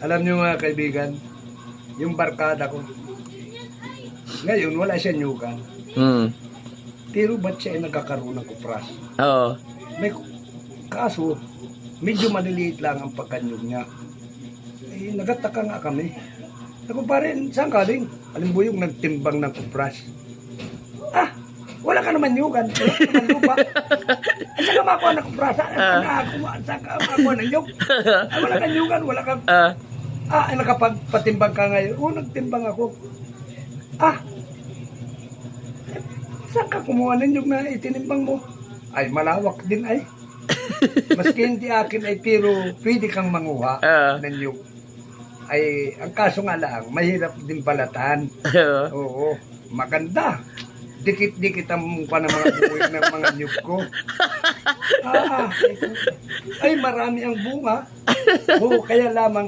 Alam niyo mga kaibigan, yung barkada ko, ngayon wala siya nyugan. Pero ba't siya ay nagkakaroon ng kupras? Oo. May kaso, medyo maliliit lang ang pagkanyog niya. Eh, nagataka nga kami. Ako pa rin, saan galing? Alam mo yung nagtimbang ng kupras? Ah, wala ka naman nyugan. Wala ka naman lupa. Ay, saan ka makuha ng kupras? Saan ka makuha ng nyug? Ay, wala ka nyugan, wala ka... ay, nakapagpatimbang ka ngayon. Oo, nagtimbang ako. Saan ka kumuha ng nyug na itinimbang mo? Ay, malawak din ay. Maski hindi akin ay pero pwede kang manguha ng nyug. Ay, ang kaso nga lang, mahirap din balatan. Oo, maganda. Dikit-dikit ang mukha ng mga buhay ng mga nyug ko. Ay, marami ang bunga. Oo, kaya lamang